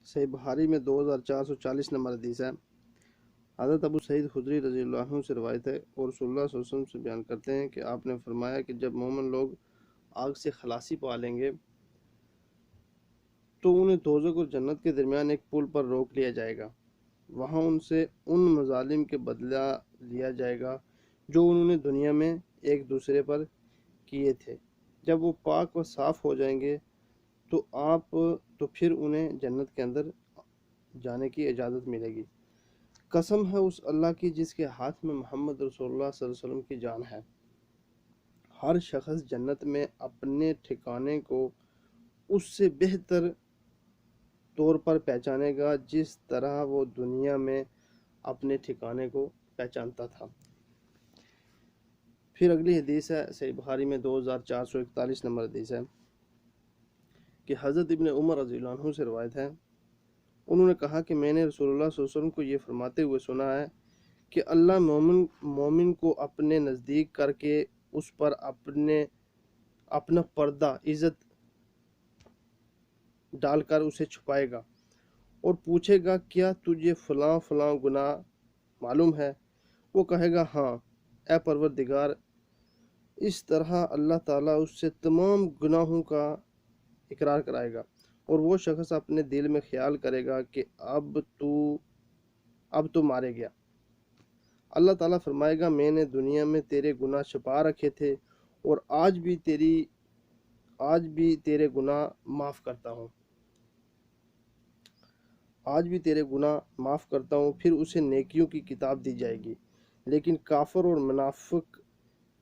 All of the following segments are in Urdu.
صحیح بخاری میں 2440 نمبر حدیث ہے۔ حضرت ابو سعید خدری رضی اللہ عنہ سے روایت ہے اور رسول اللہ صلی اللہ علیہ وسلم سے بیان کرتے ہیں کہ آپ نے فرمایا کہ جب مومن لوگ آگ سے خلاصی پا لیں گے تو انہیں دوزخ اور جنت کے درمیان ایک پل پر روک لیا جائے گا، وہاں ان سے ان مظالم کے بدلہ لیا جائے گا جو انہوں نے دنیا میں ایک دوسرے پر کیے تھے۔ جب وہ پاک و صاف ہو جائیں گے تو پھر انہیں جنت کے اندر جانے کی اجازت ملے گی۔ قسم ہے اس اللہ کی جس کے ہاتھ میں محمد رسول اللہ صلی اللہ علیہ وسلم کی جان ہے، ہر شخص جنت میں اپنے ٹھکانے کو اس سے بہتر طور پر پہچانے گا جس طرح وہ دنیا میں اپنے ٹھکانے کو پہچانتا تھا۔ پھر اگلی حدیث ہے، صحیح بخاری میں 2441 نمبر حدیث ہے کہ حضرت ابن عمر رضی اللہ عنہ سے روایت ہے، انہوں نے کہا کہ میں نے رسول اللہ صلی اللہ علیہ وسلم کو یہ فرماتے ہوئے سنا ہے کہ اللہ مومن کو اپنے نزدیک کر کے اس پر اپنا پردہ عزت ڈال کر اسے چھپائے گا اور پوچھے گا کیا تجھے فلاں فلاں گناہ معلوم ہے؟ وہ کہے گا ہاں اے پروردگار۔ اس طرح اللہ تعالیٰ اس سے تمام گناہوں کا اقرار کرائے گا اور وہ شخص اپنے دل میں خیال کرے گا کہ اب تو مارے گیا۔ اللہ تعالیٰ فرمائے گا میں نے دنیا میں تیرے گناہ چھپا رکھے تھے اور آج بھی تیرے گناہ معاف کرتا ہوں۔ پھر اسے نیکیوں کی کتاب دی جائے گی، لیکن کافر اور منافق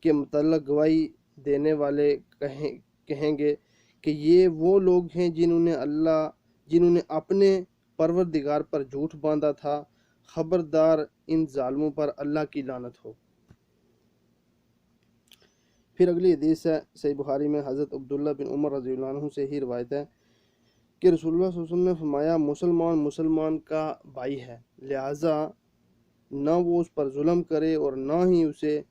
کے متعلق گواہی دینے والے کہیں گے کہ یہ وہ لوگ ہیں جنہوں نے اپنے پروردگار پر جھوٹ باندھا تھا، خبردار ان ظالموں پر اللہ کی لعنت ہو۔ پھر اگلی حدیث ہے، صحیح بخاری میں حضرت عبداللہ بن عمر رضی اللہ عنہ سے ہی روایت ہے کہ رسول اللہ صلی اللہ علیہ وسلم نے فرمایا مسلمان کا بھائی ہے، لہٰذا نہ وہ اس پر ظلم کرے اور نہ ہی اسے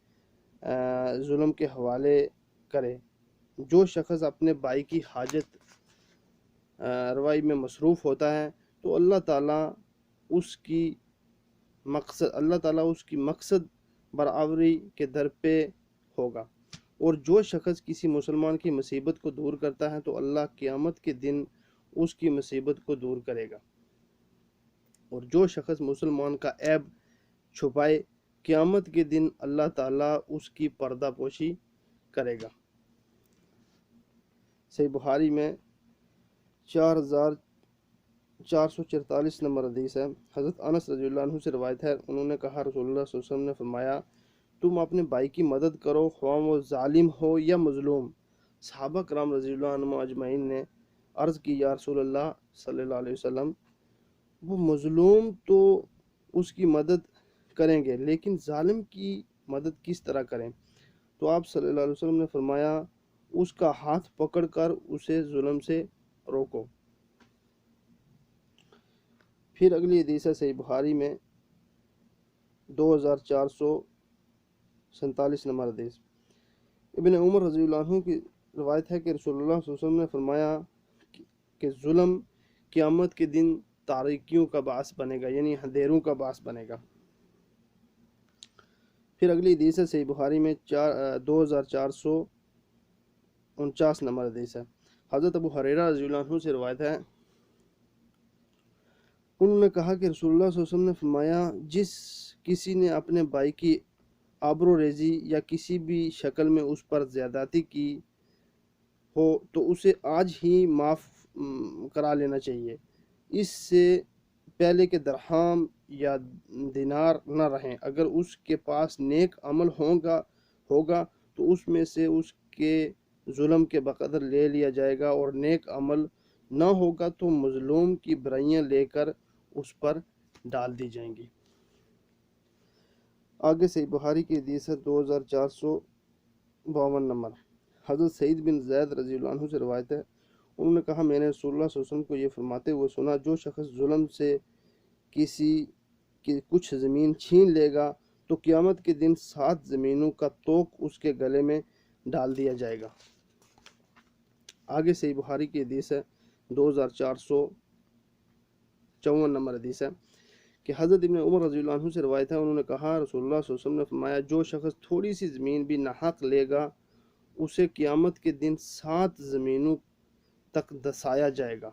ظلم کے حوالے کرے۔ جو شخص اپنے بھائی کی حاجت روائی میں مصروف ہوتا ہے تو اللہ تعالیٰ اس کی مقصد برابری کے در پہ ہوگا، اور جو شخص کسی مسلمان کی مصیبت کو دور کرتا ہے تو اللہ قیامت کے دن اس کی مصیبت کو دور کرے گا، اور جو شخص مسلمان کا عیب چھپائے قیامت کے دن اللہ تعالیٰ اس کی پردہ پوشی کرے گا۔ صحیح بخاری میں 4444 نمبر حدیث ہے، حضرت انس رضی اللہ عنہ سے روایت ہے، انہوں نے کہا رسول اللہ صلی اللہ علیہ وسلم نے فرمایا تم اپنے بھائی کی مدد کرو خواہ وہ ظالم ہو یا مظلوم۔ صحابہ کرام رضی اللہ عنہم اجمعین نے عرض کی یا رسول اللہ صلی اللہ علیہ وسلم، وہ مظلوم تو اس کی مدد کریں گے لیکن ظالم کی مدد کس طرح کریں؟ تو آپ صلی اللہ علیہ وسلم نے فرمایا اس کا ہاتھ پکڑ کر اسے ظلم سے روکو۔ پھر اگلی حدیث ہے، صحیح بخاری میں 2447 نمبر حدیث، ابن عمر رضی اللہ عنہ کی روایت ہے کہ رسول اللہ صلی اللہ علیہ وسلم نے فرمایا کہ ظلم قیامت کے دن تاریکیوں کا باعث بنے گا، یعنی اندھیروں کا باعث بنے گا۔ پھر اگلی حدیث ہے، صحیح بخاری میں 2449 نمبر حدیث ہے، حضرت ابو ہریرہ رضی اللہ عنہ سے روایت ہے، انہوں نے کہا کہ رسول اللہ صلی اللہ علیہ وسلم نے فرمایا جس کسی نے اپنے بھائی کی آبرو ریزی یا کسی بھی شکل میں اس پر زیادتی کی ہو تو اسے آج ہی معاف کرا لینا چاہیے، اس سے پہلے کہ درہم یا دینار نہ رہیں۔ اگر اس کے پاس نیک عمل ہوگا تو اس میں سے اس کے ظلم کے بقدر لے لیا جائے گا، اور نیک عمل نہ ہوگا تو مظلوم کی برائیاں لے کر اس پر ڈال دی جائیں گی۔ آگے صحیح بخاری کی حدیث ہے 2452 نمبر، حضرت سعید بن زید رضی اللہ عنہ سے روایت ہے، انہوں نے کہا میں نے رسول اللہ صلی اللہ علیہ وسلم کو یہ فرماتے ہوئے سنا جو شخص ظلم سے کسی کی کچھ زمین چھین لے گا تو قیامت کے دن 7 زمینوں کا توق اس کے گلے میں ڈال دیا جائے گا۔ آگے صحیح بخاری کی حدیث ہے 2453 54 نمبر حدیث ہے کہ حضرت ابن عمر رضی اللہ عنہ سے روایت ہے، انہوں نے کہا رسول اللہ صلی اللہ علیہ وسلم نے فرمایا جو شخص تھوڑی سی زمین بھی ناحق لے گا اسے قیامت کے دن 7 زمینوں تک دسایا جائے گا۔